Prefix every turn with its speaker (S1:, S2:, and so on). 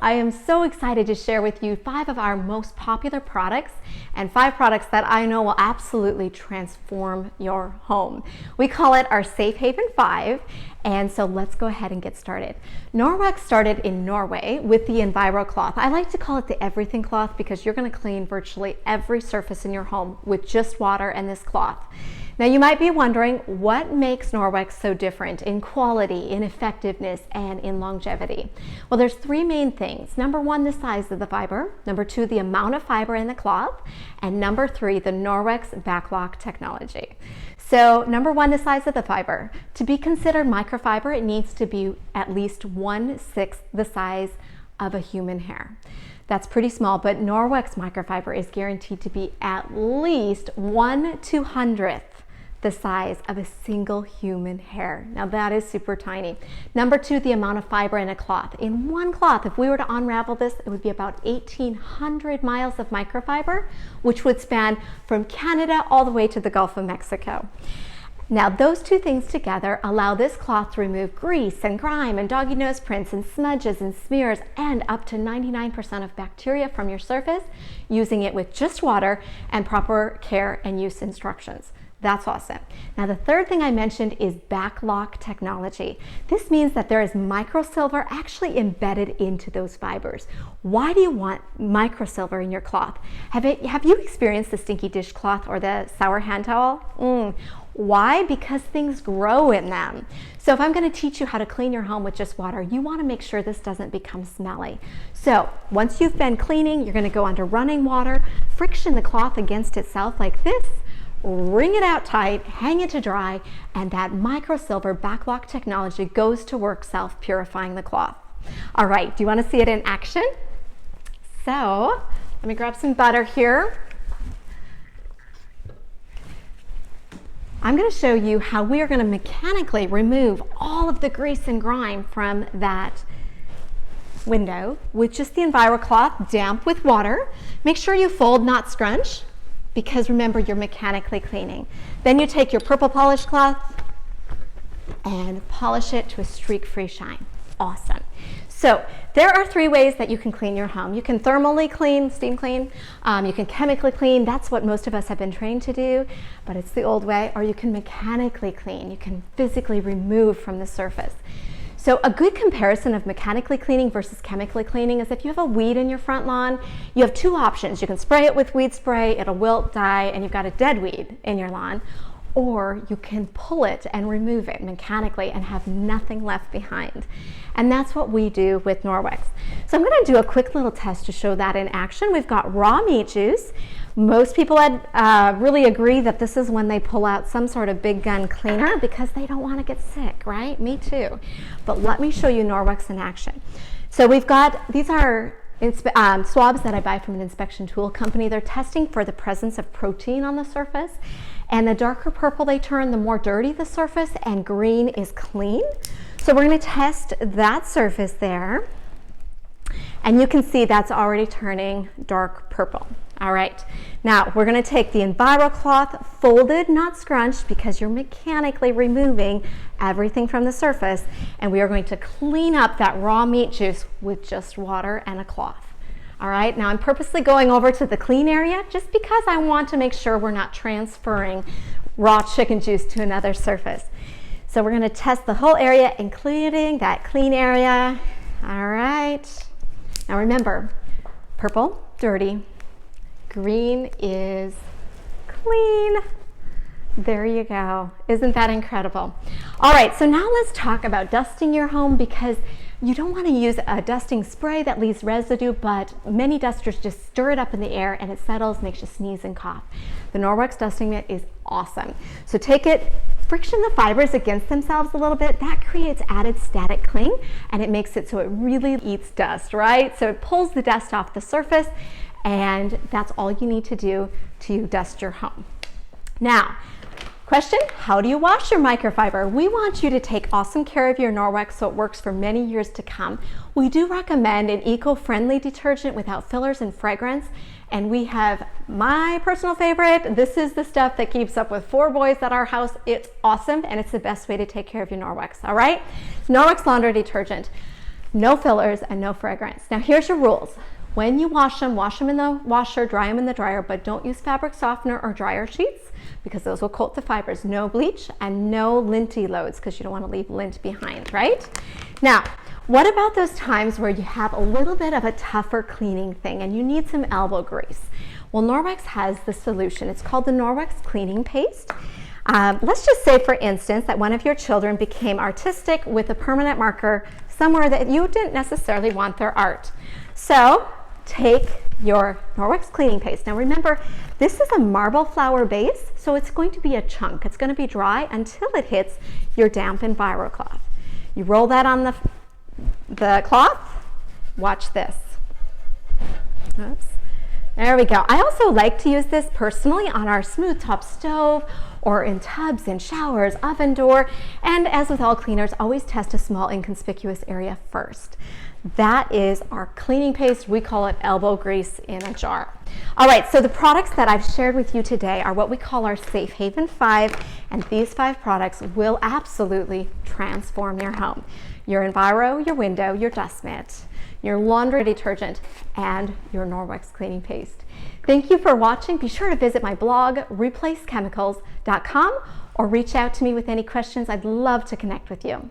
S1: I am so excited to share with you 5 of our most popular products and 5 products that I know will absolutely transform your home. We call it our Safe Haven 5, and so let's go ahead and get started. Norwex started in Norway with the Enviro cloth. I like to call it the everything cloth because you're going to clean virtually every surface in your home with just water and this cloth. Now you might be wondering what makes Norwex so different in quality, in effectiveness, and in longevity. Well, there's 3 main things. Number 1, the size of the fiber. Number 2, the amount of fiber in the cloth. And number 3, the Norwex backlock technology. So number 1, the size of the fiber. To be considered microfiber, it needs to be at least 1/6 the size of a human hair. That's pretty small, but Norwex microfiber is guaranteed to be at least 1/200th the size of a single human hair. Now that is super tiny. Number 2, the amount of fiber in a cloth. In one cloth, if we were to unravel this, it would be about 1,800 miles of microfiber, which would span from Canada all the way to the Gulf of Mexico. Now those 2 things together allow this cloth to remove grease and grime and doggy nose prints and smudges and smears and up to 99% of bacteria from your surface using it with just water and proper care and use instructions. That's awesome. Now the 3rd thing I mentioned is backlock technology. This means that there is microsilver actually embedded into those fibers. Why do you want microsilver in your cloth? Have you experienced the stinky dishcloth or the sour hand towel? Why? Because things grow in them. So if I'm going to teach you how to clean your home with just water, you want to make sure this doesn't become smelly. So once you've been cleaning, you're going to go under running water, friction the cloth against itself like this, wring it out tight, hang it to dry, and that microsilver backlock technology goes to work self-purifying the cloth. All right, do you want to see it in action? So let me grab some butter here. I'm going to show you how we are going to mechanically remove all of the grease and grime from that window with just the Enviro cloth, damp with water. Make sure you fold, not scrunch, because remember, you're mechanically cleaning. Then you take your purple polish cloth and polish it to a streak-free shine. Awesome. So there are 3 ways that you can clean your home. You can thermally clean, steam clean. You can chemically clean. That's what most of us have been trained to do, but it's the old way. Or you can mechanically clean. You can physically remove from the surface. So a good comparison of mechanically cleaning versus chemically cleaning is if you have a weed in your front lawn, you have 2 options. You can spray it with weed spray, it'll wilt, die, and you've got a dead weed in your lawn. Or you can pull it and remove it mechanically and have nothing left behind. And that's what we do with Norwex. So I'm going to do a quick little test to show that in action. We've got raw meat juice. Most people really agree that this is when they pull out some sort of big gun cleaner because they don't want to get sick, right? Me too. But let me show you Norwex in action. So we've got, these are swabs that I buy from an inspection tool company. They're testing for the presence of protein on the surface. And the darker purple they turn, the more dirty the surface, and green is clean. So we're going to test that surface there. And you can see that's already turning dark purple. All right, now we're going to take the Enviro cloth, folded, not scrunched, because you're mechanically removing everything from the surface, and we are going to clean up that raw meat juice with just water and a cloth. All right, now I'm purposely going over to the clean area just because I want to make sure we're not transferring raw chicken juice to another surface. So we're going to test the whole area, including that clean area. All right, now remember, purple, dirty. Green is clean. There you go. Isn't that incredible? All right, so now let's talk about dusting your home, because you don't want to use a dusting spray that leaves residue, but many dusters just stir it up in the air and it settles, makes you sneeze and cough. The Norwex dusting mitt is awesome. So take it, friction the fibers against themselves a little bit. That creates added static cling, and it makes it so it really eats dust, right? So it pulls the dust off the surface, and that's all you need to do to dust your home. Now, question, how do you wash your microfiber? We want you to take awesome care of your Norwex so it works for many years to come. We do recommend an eco-friendly detergent without fillers and fragrance, and we have my personal favorite. This is the stuff that keeps up with 4 boys at our house. It's awesome, and it's the best way to take care of your Norwex, all right? Norwex laundry detergent. No fillers and no fragrance. Now here's your rules. When you wash them in the washer, dry them in the dryer, but don't use fabric softener or dryer sheets because those will coat the fibers. No bleach and no linty loads because you don't want to leave lint behind, right? Now, what about those times where you have a little bit of a tougher cleaning thing and you need some elbow grease? Well, Norwex has the solution. It's called the Norwex cleaning paste. Let's just say, for instance, that one of your children became artistic with a permanent marker somewhere that you didn't necessarily want their art. So take your Norwex cleaning paste. Now remember, this is a marble flour base, so it's going to be a chunk. It's going to be dry until it hits your damp Enviro cloth. You roll that on the cloth. Watch this. Oops. There we go. I also like to use this personally on our smooth top stove or in tubs in showers, oven door, and as with all cleaners, always test a small inconspicuous area first. That is our cleaning paste. We call it elbow grease in a jar. All right, so the products that I've shared with you today are what we call our Safe Haven 5, and these 5 products will absolutely transform your home. Your Enviro, your window, your dust mitt, your laundry detergent, and your Norwex cleaning paste. Thank you for watching. Be sure to visit my blog, replacechemicals.com, or reach out to me with any questions. I'd love to connect with you.